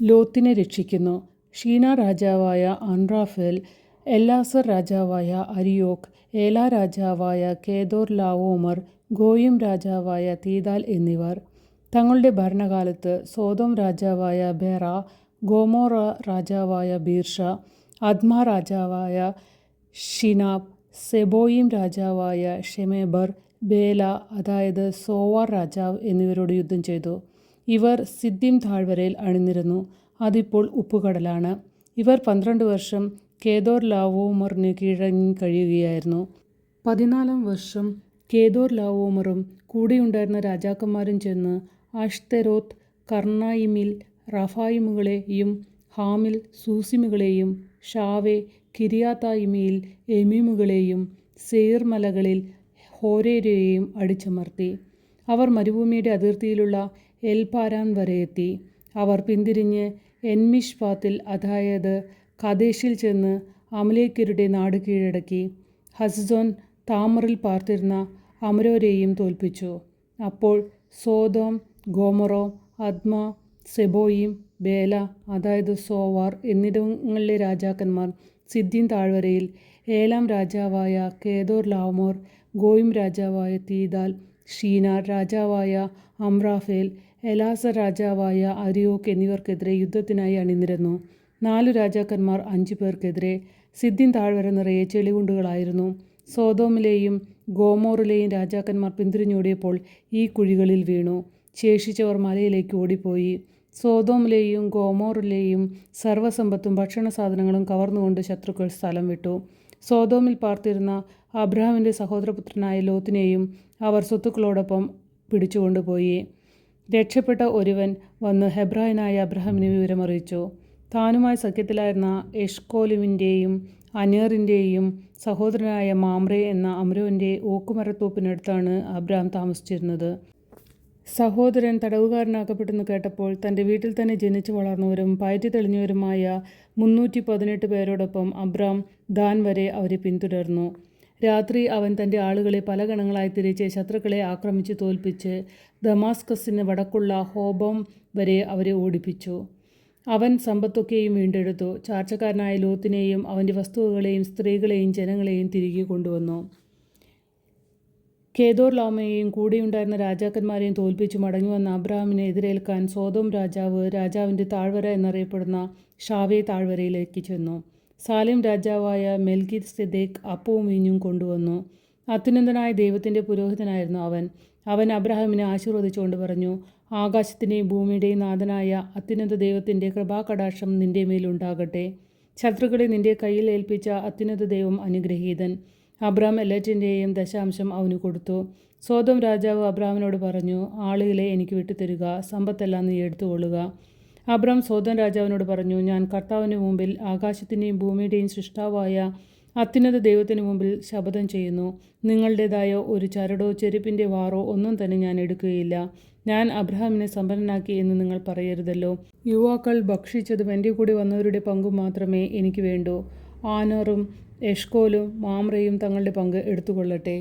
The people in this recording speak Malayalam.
ലോത്തിനെ രക്ഷിക്കുന്നു. ഷീനാർ രാജാവായ അൻറാഫേൽ, എല്ലാസർ രാജാവായ അരിയോക്ക്, ഏലാ രാജാവായ കേദോർ ലാവോമർ, ഗോയിം രാജാവായ തീദാൽ എന്നിവർ തങ്ങളുടെ ഭരണകാലത്ത് സോദോം രാജാവായ ബേറ, ഗോമോറ രാജാവായ ബീർഷ, അദ്മ രാജാവായ ഷിനാബ്, സെബോയിം രാജാവായ ഷെമേബർ, ബേല അതായത് സോവാർ രാജാവ് എന്നിവരോട് യുദ്ധം ചെയ്തു. ഇവർ സിദ്ദിം താഴ്വരയിൽ അണിനിരന്നു. അതിപ്പോൾ ഉപ്പുകടലാണ്. ഇവർ 12 വർഷം കേദോർ ലാവോമറിന് കീഴടങ്ങി കഴിയുകയായിരുന്നു. 14-ാം വർഷം കേദോർ ലാവോമറും കൂടെയുണ്ടായിരുന്ന രാജാക്കന്മാരും ചെന്ന് അഷ്തെരോത്ത്, കർണയിമിൽ റഫായിമുകളെയും, ഹാമിൽ സൂസിമുകളെയും, ഷാവെ, കിരിയാതായിമിൽ എമീമുകളെയും, സെയിർ മലകളിൽ ഹോരേരെയും അടിച്ചമർത്തി. അവർ മരുഭൂമിയുടെ അതിർത്തിയിലുള്ള എൽപാരാൻ വരെ എത്തി. അവർ പിന്തിരിഞ്ഞ് എൻമിഷ്പാത്തിൽ അതായത് കദേശിൽ ചെന്ന് അമലേക്യരുടെ നാട് കീഴടക്കി. ഹസ്സോൻ താമറിൽ പാർത്തിരുന്ന അമരോരെയും തോൽപ്പിച്ചു. അപ്പോൾ സോദോം, ഗോമൊറ, അദ്മ, സെബോയിം, ബേല അതായത് സോവാർ എന്നിവിടങ്ങളിലെ രാജാക്കന്മാർ സിദ്ദീം താഴ്വരയിൽ ഏലാം രാജാവായ കേദോർ ലാവോമർ, ഗോയിം രാജാവായ തീദാൽ, ഷീനാർ രാജാവായ അമ്രാഫേൽ, എലാസർ രാജാവായ അരിയോക്ക് എന്നിവർക്കെതിരെ യുദ്ധത്തിനായി അണിനിരന്നു. 4 രാജാക്കന്മാർ 5 പേർക്കെതിരെ. സിദ്ദീം താഴ്വര നിറയെ ചെളികുണ്ടുകളായിരുന്നു. സോദോമിലെയും ഗോമോറിലെയും രാജാക്കന്മാർ പിന്തിരിഞ്ഞോടിയപ്പോൾ ഈ കുഴികളിൽ വീണു. ശേഷിച്ചവർ മലയിലേക്ക് ഓടിപ്പോയി. സോദോമിലെയും ഗോമോറിലെയും സർവ്വസമ്പത്തും ഭക്ഷണ സാധനങ്ങളും കവർന്നുകൊണ്ട് ശത്രുക്കൾ സ്ഥലം വിട്ടു. സോദോമിൽ പാർത്തിരുന്ന അബ്രാമിൻ്റെ സഹോദരപുത്രനായ ലോത്തിനെയും അവർ സ്വത്തുക്കളോടൊപ്പം പിടിച്ചുകൊണ്ടുപോയി. രക്ഷപ്പെട്ട ഒരുവൻ വന്ന് ഹെബ്രായനായ അബ്രാമിനെ വിവരമറിയിച്ചു. താനുമായി സഖ്യത്തിലായിരുന്ന എഷ്കോലിമിൻ്റെയും അനേറിൻ്റെയും സഹോദരനായ മാമ്രെ എന്ന അമ്രോൻ്റെ ഓക്കുമരത്തോപ്പിനടുത്താണ് അബ്രാം താമസിച്ചിരുന്നത്. സഹോദരൻ തടവുകാരനാക്കപ്പെട്ടെന്ന് കേട്ടപ്പോൾ തൻ്റെ വീട്ടിൽ തന്നെ ജനിച്ചു വളർന്നവരും പയറ്റി തെളിഞ്ഞവരുമായ 318 പേരോടൊപ്പം അബ്രാം ദാൻ വരെ അവരെ പിന്തുടർന്നു. രാത്രി അവൻ തൻ്റെ ആളുകളെ പല ഗണങ്ങളായി തിരിച്ച് ശത്രുക്കളെ ആക്രമിച്ച് തോൽപ്പിച്ച് ദമാസ്കസിന് വടക്കുള്ള ഹോബോം വരെ അവരെ ഓടിപ്പിച്ചു. അവൻ സമ്പത്തൊക്കെയും വീണ്ടെടുത്തു. ചാർച്ചക്കാരനായ ലോത്തിനെയും അവൻ്റെ വസ്തുവകളെയും സ്ത്രീകളെയും ജനങ്ങളെയും തിരികെ കൊണ്ടുവന്നു. കേദോർ ലാവോമറെയും കൂടെയുണ്ടായിരുന്ന രാജാക്കന്മാരെയും തോൽപ്പിച്ചു മടങ്ങിവന്ന അബ്രാമിനെ എതിരേൽക്കാൻ സോദോം രാജാവ് രാജാവിൻ്റെ താഴ്വര എന്നറിയപ്പെടുന്ന ഷാവെ താഴ്വരയിലേക്ക് ചെന്നു. സാലേം രാജാവായ മെൽകിസെദേക്ക് അപ്പവും വീഞ്ഞും കൊണ്ടുവന്നു. അത്യുന്നതനായ ദൈവത്തിൻ്റെ പുരോഹിതനായിരുന്നു അവൻ. അവൻ അബ്രാഹാമിനെ ആശീർവദിച്ചുകൊണ്ട് പറഞ്ഞു, ആകാശത്തിൻ്റെയും ഭൂമിയുടെയും നാഥനായ അത്യുന്നത ദൈവത്തിൻ്റെ കൃപാകടാക്ഷം നിൻ്റെ മേലുണ്ടാകട്ടെ. ശത്രുക്കളെ നിൻ്റെ കയ്യിൽ ഏൽപ്പിച്ച അത്യുന്നത ദൈവം അനുഗ്രഹീതൻ. അബ്രാം എല്ലാറ്റിൻ്റെയും ദശാംശം അവന് കൊടുത്തു. സോദോം രാജാവ് അബ്രാമിനോട് പറഞ്ഞു, ആളുകളെ എനിക്ക് വിട്ടുതരിക, സമ്പത്തെല്ലാം നീ എടുത്തുകൊള്ളുക. അബ്രാം സോദോം രാജാവിനോട് പറഞ്ഞു, ഞാൻ കർത്താവിന് മുമ്പിൽ ആകാശത്തിൻ്റെയും ഭൂമിയുടെയും സൃഷ്ടാവായ അത്യുന്നത ദൈവത്തിന് മുമ്പിൽ ശപഥം ചെയ്യുന്നു, നിങ്ങളുടേതായ ഒരു ചരടോ ചെരുപ്പിൻ്റെ വാറോ ഒന്നും തന്നെ ഞാൻ എടുക്കുകയില്ല. ഞാൻ അബ്രാഹാമിനെ സമ്പന്നനാക്കി എന്ന് നിങ്ങൾ പറയരുതല്ലോ. യുവാക്കൾ ഭക്ഷിച്ചതും എൻ്റെ കൂടെ വന്നവരുടെ പങ്കും മാത്രമേ എനിക്ക് വേണ്ടൂ. ആനറും എഷ്കോലും മാമ്രയും തങ്ങളുടെ പങ്ക് എടുത്തുകൊള്ളട്ടെ.